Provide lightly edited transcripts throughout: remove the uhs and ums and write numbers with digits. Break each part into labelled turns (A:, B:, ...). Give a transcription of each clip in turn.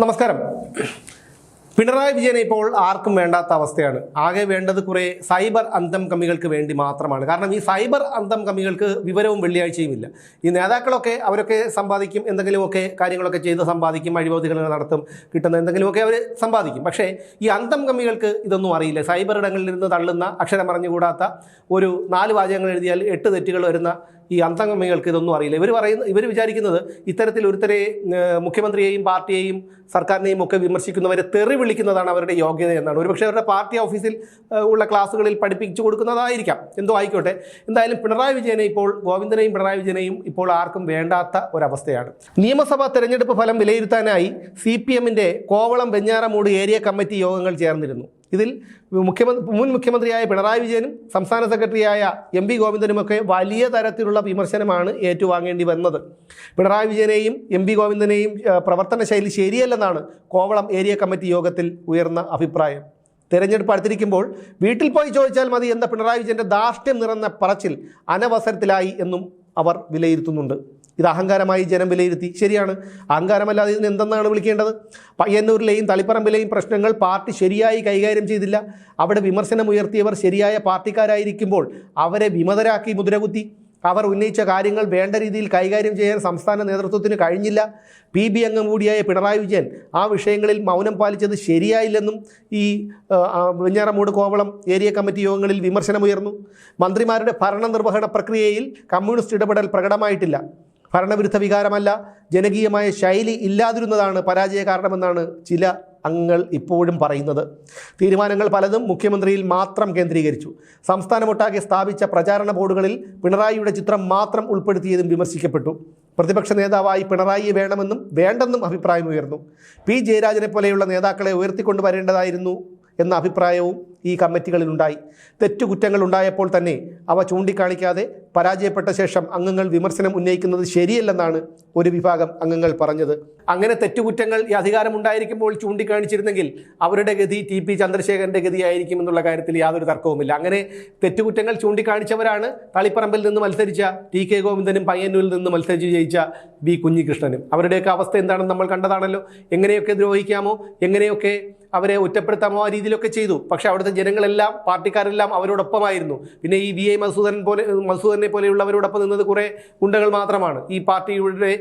A: നമസ്കാരം. പിണറായി വിജയനെ ഇപ്പോൾ ആർക്കും വേണ്ടാത്ത അവസ്ഥയാണ്. ആകെ വേണ്ടത് കുറേ സൈബർ അന്തം കമ്മികൾക്ക് വേണ്ടി മാത്രമാണ്. കാരണം ഈ സൈബർ അന്തം കമ്മികൾക്ക് വിവരവും വെള്ളിയാഴ്ചയുമില്ല. ഈ നേതാക്കളൊക്കെ അവരൊക്കെ സമ്പാദിക്കും, എന്തെങ്കിലുമൊക്കെ കാര്യങ്ങളൊക്കെ ചെയ്ത് സമ്പാദിക്കും, അഴിമതികൾ നടത്തും, കിട്ടുന്ന എന്തെങ്കിലുമൊക്കെ അവർ സമ്പാദിക്കും. പക്ഷേ ഈ അന്തം കമ്മികൾക്ക് ഇതൊന്നും അറിയില്ല. സൈബർ ഇടങ്ങളിൽ നിന്ന് തള്ളുന്ന, അക്ഷരം പറഞ്ഞുകൂടാത്ത, ഒരു 4 വാചകങ്ങൾ എഴുതിയാൽ 8 തെറ്റുകൾ വരുന്ന ഈ അന്തംഗമികൾക്ക് ഇതൊന്നും അറിയില്ല. ഇവർ വിചാരിക്കുന്നത് ഇത്തരത്തിൽ ഒരുത്തരെ മുഖ്യമന്ത്രിയെയും പാർട്ടിയെയും സർക്കാരിനെയും ഒക്കെ വിമർശിക്കുന്നവരെ തെറി വിളിക്കുന്നതാണ് അവരുടെ യോഗ്യത എന്നാണ്. ഒരുപക്ഷെ അവരുടെ പാർട്ടി ഓഫീസിൽ ഉള്ള ക്ലാസ്സുകളിൽ പഠിപ്പിച്ചു കൊടുക്കുന്നതായിരിക്കാം, എന്തോ ആയിക്കോട്ടെ. എന്തായാലും പിണറായി വിജയനെയും ഇപ്പോൾ ആർക്കും വേണ്ടാത്ത ഒരവസ്ഥയാണ്. നിയമസഭാ തെരഞ്ഞെടുപ്പ് ഫലം വിലയിരുത്താനായി CPM-ന്റെ കോവളം വെഞ്ഞാറമൂട് ഏരിയ കമ്മിറ്റി യോഗങ്ങൾ ചേർന്നിരുന്നു. ഇതിൽ മുൻ മുഖ്യമന്ത്രിയായ പിണറായി വിജയനും സംസ്ഥാന സെക്രട്ടറിയായ MP ഗോവിന്ദനുമൊക്കെ വലിയ തരത്തിലുള്ള വിമർശനമാണ് ഏറ്റുവാങ്ങേണ്ടി വന്നത്. പിണറായി വിജയനെയും MP ഗോവിന്ദനെയും പ്രവർത്തന ശൈലി ശരിയല്ലെന്നാണ് കോവളം ഏരിയ കമ്മിറ്റി യോഗത്തിൽ ഉയർന്ന അഭിപ്രായം. തെരഞ്ഞെടുപ്പ് അടുത്തിരിക്കുമ്പോൾ വീട്ടിൽ പോയി ചോദിച്ചാൽ മതി എന്ന പിണറായി വിജയൻ്റെ ധാർഷ്ട്യം നിറഞ്ഞ പറച്ചിൽ അനവസരത്തിലായി എന്നും അവർ വിലയിരുത്തുന്നുണ്ട്. ഇത് അഹങ്കാരമായി ജനം വിലയിരുത്തി. ശരിയാണ്, അഹങ്കാരമല്ലാതെ ഇതിന് എന്തെന്നാണ് വിളിക്കേണ്ടത്? പയ്യന്നൂരിലെയും തളിപ്പറമ്പിലെയും പ്രശ്നങ്ങൾ പാർട്ടി ശരിയായി കൈകാര്യം ചെയ്തില്ല. അവിടെ വിമർശനം ഉയർത്തിയവർ ശരിയായ പാർട്ടിക്കാരായിരിക്കുമ്പോൾ അവരെ വിമതരാക്കി മുദ്രകുത്തി. അവർ ഉന്നയിച്ച കാര്യങ്ങൾ വേണ്ട രീതിയിൽ കൈകാര്യം ചെയ്യാൻ സംസ്ഥാന നേതൃത്വത്തിന് കഴിഞ്ഞില്ല. PB അംഗം കൂടിയായ പിണറായി വിജയൻ ആ വിഷയങ്ങളിൽ മൗനം പാലിച്ചത് ശരിയായില്ലെന്നും ഈ വെഞ്ഞാറമൂട് കോവളം ഏരിയ കമ്മിറ്റി യോഗങ്ങളിൽ വിമർശനമുയർന്നു. മന്ത്രിമാരുടെ ഭരണനിർവഹണ പ്രക്രിയയിൽ കമ്മ്യൂണിസ്റ്റ് ഇടപെടൽ പ്രകടമായിട്ടില്ല. ഭരണവിരുദ്ധ വികാരമല്ല, ജനകീയമായ ശൈലി ഇല്ലാതിരുന്നതാണ് പരാജയ കാരണമെന്നാണ് ചില അംഗങ്ങൾ ഇപ്പോഴും പറയുന്നത്. തീരുമാനങ്ങൾ പലതും മുഖ്യമന്ത്രിയിൽ മാത്രം കേന്ദ്രീകരിച്ചു. സംസ്ഥാനമൊട്ടാകെ സ്ഥാപിച്ച പ്രചാരണ ബോർഡുകളിൽ പിണറായിയുടെ ചിത്രം മാത്രം ഉൾപ്പെടുത്തിയതും വിമർശിക്കപ്പെട്ടു. പ്രതിപക്ഷ നേതാവായി പിണറായിയെ വേണമെന്നും വേണ്ടെന്നും അഭിപ്രായമുയർന്നു. P ജയരാജനെ പോലെയുള്ള നേതാക്കളെ ഉയർത്തിക്കൊണ്ടുവരേണ്ടതായിരുന്നു എന്ന അഭിപ്രായവും ഈ കമ്മിറ്റികളിലുണ്ടായി. തെറ്റുകുറ്റങ്ങൾ ഉണ്ടായപ്പോൾ തന്നെ അവ ചൂണ്ടിക്കാണിക്കാതെ പരാജയപ്പെട്ട ശേഷം അംഗങ്ങൾ വിമർശനം ഉന്നയിക്കുന്നത് ശരിയല്ലെന്നാണ് ഒരു വിഭാഗം അംഗങ്ങൾ പറഞ്ഞത്. അങ്ങനെ തെറ്റുകുറ്റങ്ങൾ ഈ അധികാരമുണ്ടായിരിക്കുമ്പോൾ ചൂണ്ടിക്കാണിച്ചിരുന്നെങ്കിൽ അവരുടെ ഗതി TP ചന്ദ്രശേഖരൻ്റെ ഗതിയായിരിക്കും എന്നുള്ള കാര്യത്തിൽ യാതൊരു തർക്കവുമില്ല. അങ്ങനെ തെറ്റുകുറ്റങ്ങൾ ചൂണ്ടിക്കാണിച്ചവരാണ് തളിപ്പറമ്പിൽ നിന്ന് മത്സരിച്ച TK ഗോവിന്ദനും പയ്യന്നൂരിൽ നിന്ന് മത്സരിച്ച് ജയിച്ച B കുഞ്ഞികൃഷ്ണനും. അവരുടെയൊക്കെ അവസ്ഥ എന്താണെന്ന് നമ്മൾ കണ്ടതാണല്ലോ. എങ്ങനെയൊക്കെ ദ്രോഹിക്കാമോ, എങ്ങനെയൊക്കെ അവരെ ഒറ്റപ്പെടുത്താമോ ആ രീതിയിലൊക്കെ ചെയ്തു. പക്ഷേ അവിടുത്തെ ജനങ്ങളെല്ലാം, പാർട്ടിക്കാരെല്ലാം അവരോടൊപ്പമായിരുന്നു. പിന്നെ ഈ VI മധുസൂദനെ പോലെയുള്ളവരോടൊപ്പം നിന്നത് കുറേ ഗുണ്ടകൾ മാത്രമാണ്, ഈ പാർട്ടിയുടെ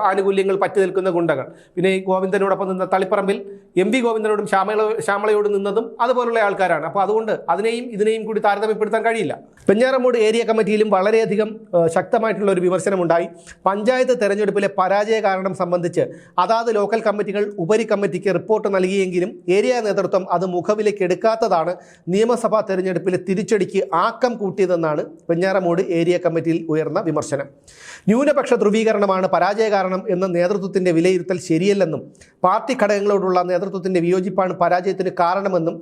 A: ആനുകൂല്യങ്ങൾ പറ്റി നിൽക്കുന്ന ഗുണ്ടകൾ. പിന്നെ ഈ ഗോവിന്ദനോടൊപ്പം നിന്ന തളിപ്പറമ്പിൽ MP ഗോവിന്ദനോടും ശ്യാമളയോടും നിന്നതും അതുപോലുള്ള ആൾക്കാരാണ്. അപ്പോൾ അതുകൊണ്ട് ഇതിനെയും കൂടി താരതമ്യപ്പെടുത്താൻ കഴിയില്ല. വെഞ്ഞാറമൂട് ഏരിയ കമ്മിറ്റിയിലും വളരെയധികം ശക്തമായിട്ടുള്ള ഒരു വിമർശനമുണ്ടായി. പഞ്ചായത്ത് തെരഞ്ഞെടുപ്പിലെ പരാജയ കാരണം സംബന്ധിച്ച് അതാത് ലോക്കൽ കമ്മിറ്റികൾ ഉപരി കമ്മിറ്റിക്ക് റിപ്പോർട്ട് നൽകിയെങ്കിലും ഏരിയ നേതൃത്വം അത് മുഖവിലേക്ക് എടുക്കാത്തതാണ് നിയമസഭാ തെരഞ്ഞെടുപ്പിലെ തിരിച്ചടിക്ക് ആക്കം കൂട്ടിയതെന്നാണ് വെഞ്ഞാറമൂട് ഏരിയ കമ്മിറ്റിയിൽ ഉയർന്ന വിമർശനം. ന്യൂനപക്ഷ ധ്രുവീകരണമാണ് പരാജയ കാരണം എന്ന നേതൃത്വത്തിൻ്റെ വിലയിരുത്തൽ ശരിയല്ലെന്നും പാർട്ടി ഘടകങ്ങളോടുള്ള നേതൃത്വത്തിൻ്റെ വിയോജിപ്പാണ് പരാജയത്തിന് കാരണമെന്നും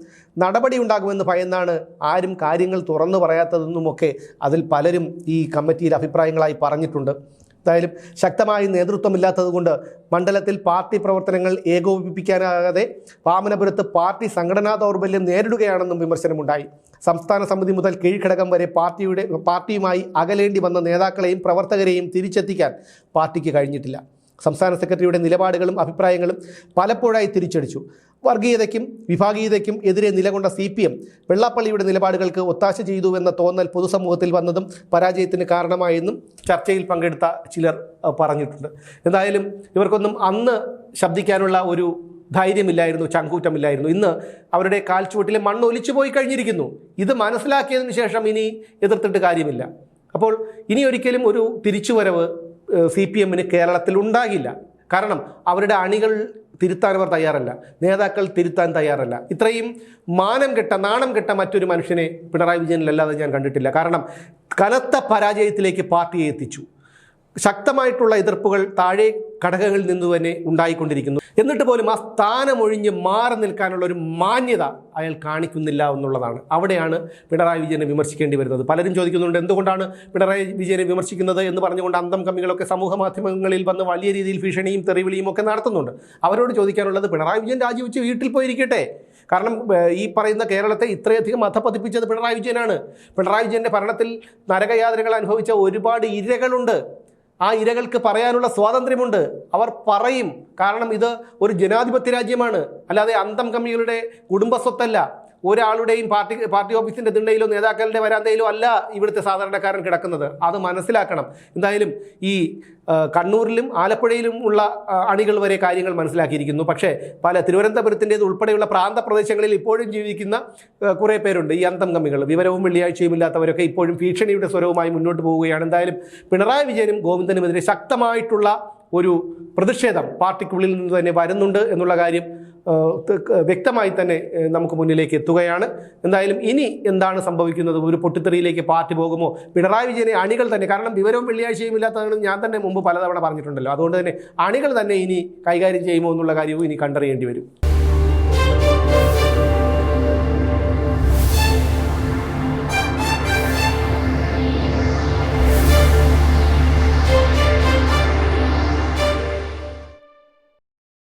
A: നടപടിയുണ്ടാകുമെന്ന് ഭയന്നാണ് ആരും കാര്യങ്ങൾ തുറന്നു പറയാത്തതെന്നുമൊക്കെ അതിൽ പലരും ഈ കമ്മിറ്റിയിൽ അഭിപ്രായങ്ങളായി പറഞ്ഞിട്ടുണ്ട്. എന്തായാലും ശക്തമായ നേതൃത്വമില്ലാത്തതുകൊണ്ട് മണ്ഡലത്തിൽ പാർട്ടി പ്രവർത്തനങ്ങൾ ഏകോപിപ്പിക്കാനാകാതെ വാമനപുരത്ത് പാർട്ടി സംഘടനാ ദൗർബല്യം നേരിടുകയാണെന്നും വിമർശനമുണ്ടായി. സംസ്ഥാന സമിതി മുതൽ കീഴ്ഘടകം വരെ പാർട്ടിയുമായി അകലേണ്ടി വന്ന നേതാക്കളെയും പ്രവർത്തകരെയും തിരിച്ചെത്തിക്കാൻ പാർട്ടിക്ക് കഴിഞ്ഞിട്ടില്ല. സംസ്ഥാന സെക്രട്ടറിയുടെ നിലപാടുകളും അഭിപ്രായങ്ങളും പലപ്പോഴായി തിരിച്ചടിച്ചു. വർഗീയതയ്ക്കും വിഭാഗീയതയ്ക്കും എതിരെ നിലകൊണ്ട CPM വെള്ളാപ്പള്ളിയുടെ നിലപാടുകൾക്ക് ഒത്താശ ചെയ്തുവെന്ന തോന്നൽ പൊതുസമൂഹത്തിൽ വന്നതും പരാജയത്തിന് കാരണമായെന്നും ചർച്ചയിൽ പങ്കെടുത്ത ചിലർ പറഞ്ഞിട്ടുണ്ട്. എന്തായാലും ഇവർക്കൊന്നും അന്ന് ശബ്ദിക്കാനുള്ള ഒരു ധൈര്യമില്ലായിരുന്നു, ചങ്കൂറ്റമില്ലായിരുന്നു. ഇന്ന് അവരുടെ കാൽച്ചുവട്ടിലെ മണ്ണ് ഒലിച്ചു പോയി കഴിഞ്ഞിരിക്കുന്നു. ഇത് മനസ്സിലാക്കിയതിന് ശേഷം ഇനി എതിർത്തിട്ട് കാര്യമില്ല. അപ്പോൾ ഇനി ഒരിക്കലും ഒരു തിരിച്ചുവരവ് CPM-ന് കേരളത്തിൽ ഉണ്ടാകില്ല. കാരണം അവരുടെ അണികൾ തിരുത്താൻ അവർ തയ്യാറല്ല, നേതാക്കൾ തിരുത്താൻ തയ്യാറല്ല. ഇത്രയും നാണം കെട്ട മറ്റൊരു മനുഷ്യനെ പിണറായി വിജയനിലല്ലാതെ ഞാൻ കണ്ടിട്ടില്ല. കാരണം കനത്ത പരാജയത്തിലേക്ക് പാർട്ടിയെ എത്തിച്ചു. ശക്തമായിട്ടുള്ള എതിർപ്പുകൾ താഴെ ഘടകങ്ങളിൽ നിന്ന് തന്നെ ഉണ്ടായിക്കൊണ്ടിരിക്കുന്നു. എന്നിട്ട് പോലും ആ സ്ഥാനമൊഴിഞ്ഞ് മാറി നിൽക്കാനുള്ള ഒരു മാന്യത അയാൾ കാണിക്കുന്നില്ല എന്നുള്ളതാണ്. അവിടെയാണ് പിണറായി വിജയനെ വിമർശിക്കേണ്ടി വരുന്നത്. പലരും ചോദിക്കുന്നുണ്ട് എന്തുകൊണ്ടാണ് പിണറായി വിജയനെ വിമർശിക്കുന്നത് എന്ന് പറഞ്ഞുകൊണ്ട് അന്തം കമ്മികളൊക്കെ സമൂഹ മാധ്യമങ്ങളിൽ വന്ന് വലിയ രീതിയിൽ ഭീഷണിയും തെറിവിളിയും ഒക്കെ നടത്തുന്നുണ്ട്. അവരോട് ചോദിക്കാനുള്ളത് പിണറായി വിജയൻ രാജിവെച്ച് വീട്ടിൽ പോയിരിക്കട്ടെ. കാരണം ഈ പറയുന്ന കേരളത്തെ ഇത്രയധികം അധപ്പതിപ്പിച്ചത് പിണറായി വിജയനാണ്. പിണറായി വിജയൻ്റെ ഭരണത്തിൽ നരകയാതനകൾ അനുഭവിച്ച ഒരുപാട് ഇരകളുണ്ട്. ആ ഇരകൾക്ക് പറയാനുള്ള സ്വാതന്ത്ര്യമുണ്ട്. അവർ പറയും. കാരണം ഇത് ഒരു ജനാധിപത്യ രാജ്യമാണ്, അല്ലാതെ അന്തം കമ്മികളുടെ കുടുംബസ്വത്തല്ല. ഒരാളുടെയും പാർട്ടി ഓഫീസിന്റെ തിണ്ണയിലോ നേതാക്കളുടെ വരാന്തയിലോ അല്ല ഇവിടുത്തെ സാധാരണക്കാരൻ കിടക്കുന്നത്. അത് മനസ്സിലാക്കണം. എന്തായാലും ഈ കണ്ണൂരിലും ആലപ്പുഴയിലും ഉള്ള അണികൾ വരെ കാര്യങ്ങൾ മനസ്സിലാക്കിയിരിക്കുന്നു. പക്ഷേ പല തിരുവനന്തപുരത്തിൻ്റേത് ഉൾപ്പെടെയുള്ള പ്രാന്തപ്രദേശങ്ങളിൽ ഇപ്പോഴും ജീവിക്കുന്ന കുറേ പേരുണ്ട്. ഈ അന്തം കമ്മികൾ, വിവരവും വെള്ളിയാഴ്ചയും ഇല്ലാത്തവരൊക്കെ ഇപ്പോഴും ഭീഷണിയുടെ സ്വരവുമായി മുന്നോട്ട് പോവുകയാണ്. എന്തായാലും പിണറായി വിജയനും ഗോവിന്ദനുമെതിരെ ശക്തമായിട്ടുള്ള ഒരു പ്രതിഷേധം പാർട്ടിക്കുള്ളിൽ നിന്ന് തന്നെ വരുന്നുണ്ട് എന്നുള്ള കാര്യം വ്യക്തമായി തന്നെ നമുക്ക് മുന്നിലേക്ക് എത്തുകയാണ്. എന്തായാലും ഇനി എന്താണ് സംഭവിക്കുന്നത്? ഒരു പൊട്ടിത്തെറിയിലേക്ക് പാർട്ടി പോകുമോ? പിണറായി വിജയനെ അണികൾ തന്നെ, കാരണം വിവരവും വെള്ളിയാഴ്ചയും ഇല്ലാത്തതാണ് ഞാൻ തന്നെ മുമ്പ് പലതവണ പറഞ്ഞിട്ടുണ്ടല്ലോ, അതുകൊണ്ട് തന്നെ അണികൾ തന്നെ ഇനി കൈകാര്യം ചെയ്യുമോ എന്നുള്ള കാര്യവും ഇനി കണ്ടറിയേണ്ടി വരും.